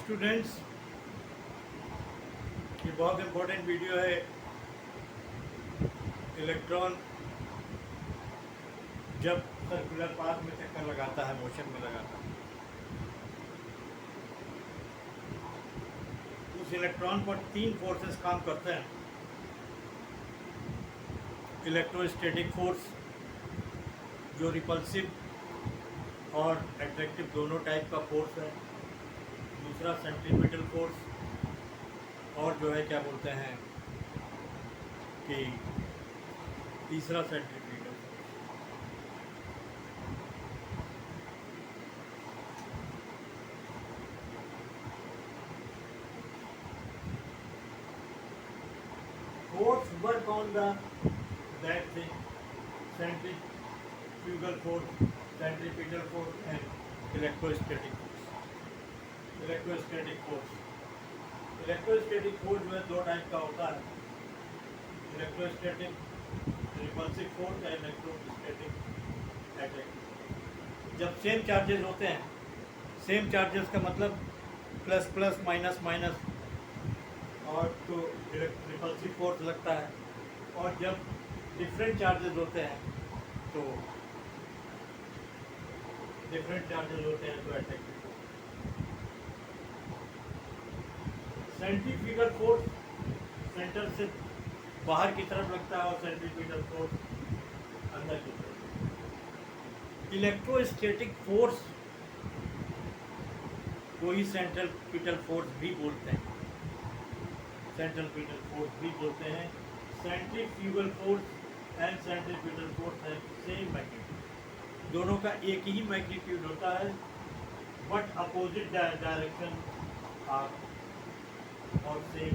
Students, ये बहुत important video है। इलेक्ट्रॉन जब सर्कुलर पाथ में चक्कर लगाता है, मोशन में लगाता है, उस इलेक्ट्रॉन पर तीन फोर्सेस काम करते हैं। इलेक्ट्रोस्टैटिक फोर्स जो रिपल्सिव और एट्रैक्टिव दोनों टाइप का फोर्स है। दूसरा सेंट्रीपिटल फोर्स, और जो है क्या बोलते हैं कि तीसरा centrifugal force work on the that thing, centrifugal force, centripetal force and electrostatic force. Electrostatic force जो है दो टाइप का होता है। इलेक्ट्रोस्टैटिक रिपल्सिव फोर्स है, इलेक्ट्रोस्टैटिक एट्रैक्टिव। जब सेम चार्जेस होते हैं, सेम चार्जेस का मतलब प्लस प्लस माइनस माइनस, और तो रिपल्सिव फोर्स लगता है। और जब डिफरेंट चार्जेस होते हैं तो एट्रैक्टिव। सेंट्रीफ्यूगल फोर्स सेंटर से बाहर की तरफ लगता है और सेंट्रीफ्यूगल फोर्स अंदर की तरफ। इलेक्ट्रोस्टैटिक फोर्स को ही सेंट्रीपिटल फोर्स भी बोलते हैं। Centrifugal force and centripetal force है सेम मैग्नीट्यूड, दोनों का एक ही मैग्नीट्यूड होता है, बट अपोजिट डायरेक्शन और सेम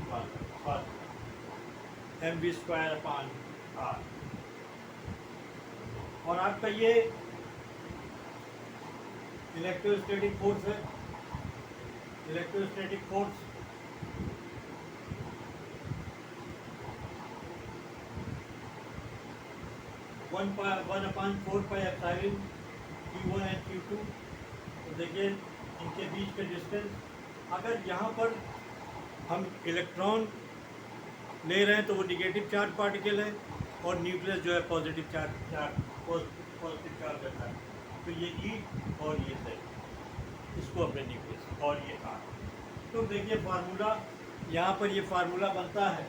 पाथ mv²/r। और आपका ये इलेक्ट्रोस्टैटिक फोर्स है। Electrostatic force one four pi epsilon Q1 and Q2। तो देखिए इनके बीच का डिस्टेंस, अगर यहाँ पर हम इलेक्ट्रॉन ले रहे हैं तो वो निगेटिव चार्ज पार्टिकल है, और न्यूक्लियस जो है पॉजिटिव चार्ज रहता है। तो ये E और ये Z, इसको अपने न्यूक्लियस, और ये R। तो देखिए फार्मूला, यहाँ पर ये फार्मूला बनता है।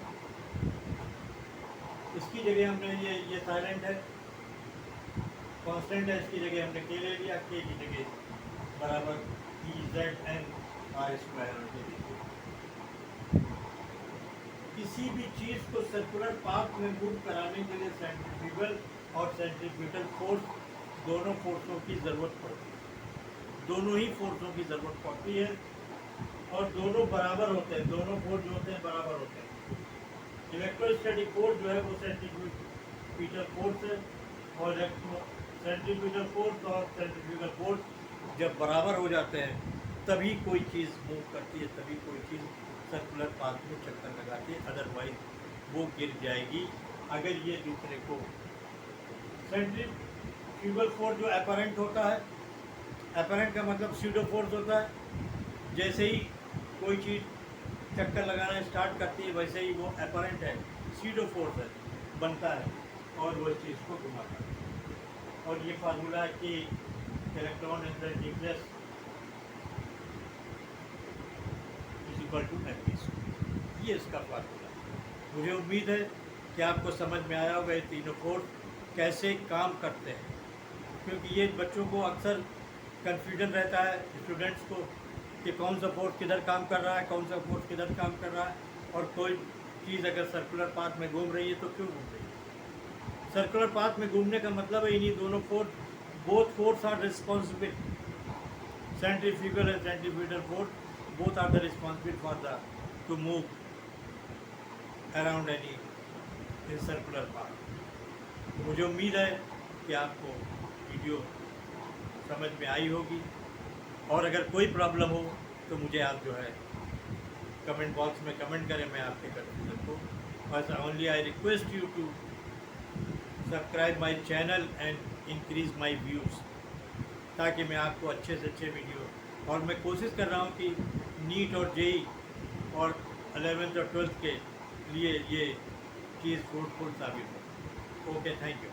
इसकी जगह हमने ये साइलेंट है, कांस्टेंट है, इसकी जगह हमने K ले लिया। K की जगह बराबर EZn²। किसी भी चीज़ को सर्कुलर पाथ में मूव कराने के लिए सेंट्रीफ्यूगल और सेंट्रीपिटल फोर्स, दोनों फोर्सों की ज़रूरत पड़ती है। दोनों ही फोर्सों की ज़रूरत पड़ती है, और दोनों बराबर होते हैं। दोनों फोर्स जो होते हैं बराबर होते हैं। इलेक्ट्रोस्टैटिक फोर्स जो है वो सेंट्रीपिटल फोर्स है, और सेंट्रीपिटल फोर्स और सेंट्रीफ्यूगल फोर्स जब बराबर हो जाते हैं तभी कोई चीज़ मूव करती है, तभी कोई चीज़ सर्कुलर पाथ में चक्कर लगाती है, अदरवाइज वो गिर जाएगी। अगर ये दूसरे को सेंट्रीफ्यूगल फोर्स जो अपरेंट होता है, अपरेंट का मतलब स्यूडो फोर्स होता है। जैसे ही कोई चीज़ चक्कर लगाना स्टार्ट करती है वैसे ही वो अपरेंट है, स्यूडो फोर्स है, बनता है और वो इस चीज़ को घुमाता है। और ये फार्मूला है कि electron in the nucleus equal to mv²। ये इसका फार्मूला। मुझे उम्मीद है कि आपको समझ में आया होगा ये तीनों फोर्स कैसे काम करते हैं, क्योंकि ये बच्चों को अक्सर कन्फ्यूजन रहता है, स्टूडेंट्स को, कि कौन सा फोर्स किधर काम कर रहा है, कौन सा फोर्स किधर काम कर रहा है। और कोई चीज़ अगर सर्कुलर पाथ में घूम रही है तो क्यों घूम रही है। सर्कुलर पाथ में घूमने का मतलब है इन्हीं दोनों force, both force are responsible, centrifugal and centripetal force both are the responsible for the to move around any in circular path। तो मुझे उम्मीद है कि आपको वीडियो समझ में आई होगी, और अगर कोई प्रॉब्लम हो तो मुझे आप जो है कमेंट बॉक्स में कमेंट करें, मैं आपके कन्फ्यूजन को, बस only I request you to subscribe my channel and increase my views, ताकि मैं आपको अच्छे से अच्छे वीडियो और मैं कोशिश कर रहा हूँ कि नीट और जेई और 11th और 12th के लिए ये चीज़ फ्रूटफुल साबित हो। Okay, thank you.